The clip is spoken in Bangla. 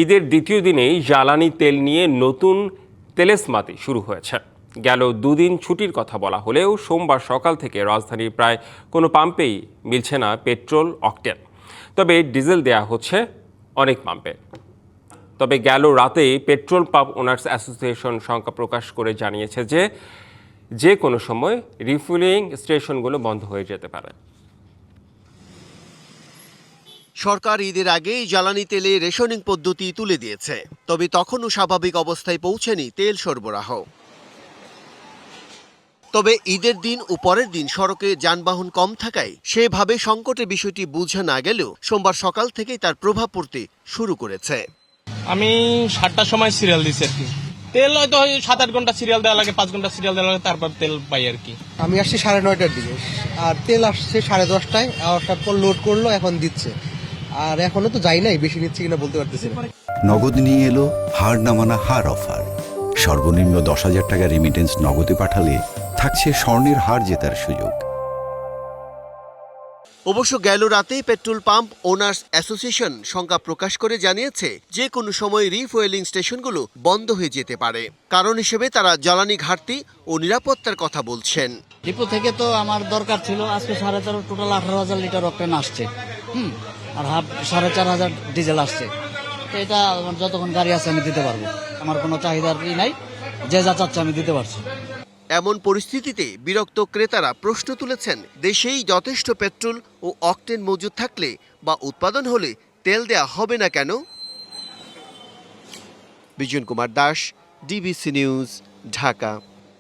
ঈদের দ্বিতীয় দিনেই জ্বালানি তেল নিয়ে নতুন তেলেস্মাতি শুরু হয়েছে। গেল দুদিন ছুটির কথা বলা হলেও সোমবার সকাল থেকে রাজধানীর প্রায় কোনো পাম্পেই মিলছে না পেট্রোল, অকটেন। তবে ডিজেল দেয়া হচ্ছে অনেক পাম্পে। তবে গেল রাতেই পেট্রোল পাম্প ওনার্স অ্যাসোসিয়েশন শঙ্কা প্রকাশ করে জানিয়েছে যে কোনো সময় রিফুয়েলিং স্টেশনগুলো বন্ধ হয়ে যেতে পারে। সরকার ঈদের আগেই জ্বালানি তেলে রেশনিং পদ্ধতি তুলে দিয়েছে, তবে তখনও স্বাভাবিক অবস্থায় পৌঁছেনি তেল সরবরাহ। তবে ঈদের দিন ও পরের দিন সড়কে যানবাহন কম থাকায় সেভাবে সংকটের বিষয়টি বোঝা না গেলেও সোমবার সকাল থেকেই তার প্রভাব পড়তে শুরু করেছে। আমি 7টার সময় সিরিয়াল দিচ্ছি আর কি। তেল হয়তো 7-8 ঘন্টা সিরিয়াল দেওয়া লাগে, 5 ঘন্টা সিরিয়াল দেওয়া লাগে, তারপর তেল পাই আর কি। আমি আসছি 9:30টার দিকে, আর তেল আসছে 10:30টায়। আওয়ারটার পর লোড করলো, এখন দিচ্ছে। আর এখনো তো যাই নাই, বেশি নিচ্ছে কিনা বলতে পারতেছি না। নগদ নিয়ে এলো হার নামানা হার অফার। সর্বনিম্ন 10,000 টাকা রেমিটেন্স নগদে পাঠালে থাকছে স্বর্ণের হার জেতার সুযোগ। অবশ্য গেল রাতেই পেট্রোল পাম্প ওনার্স অ্যাসোসিয়েশন শঙ্কা প্রকাশ করে জানিয়েছে যে কোনো সময় রিফুয়েলিং স্টেশনগুলো বন্ধ হয়ে যেতে পারে। কারণ হিসেবে তারা জ্বালানি ঘাটতি ও নিরাপত্তার কথা বলছেন। ডিপো থেকে তো আমার দরকার ছিল আজকে 13.5 টোটাল 18,000 লিটার অকটেন আসছে, আর 4,500 ডিজেল আসছে। তো এটা যতক্ষণ গাড়ি আছে আমি দিতে পারবো, আমার কোনো চাহিদার নাই, যে যা চাচ্ছে আমি দিতে পারছি। এমন পরিস্থিতিতে বিরক্ত ক্রেতারা প্রশ্ন তুলেছেন, দেশেই যথেষ্ট পেট্রোল ও অকটেন মজুদ থাকলে বা উৎপাদন হলে তেল দেয়া হবে না কেন? Bijan Kumar Das, DBC news, Dhaka.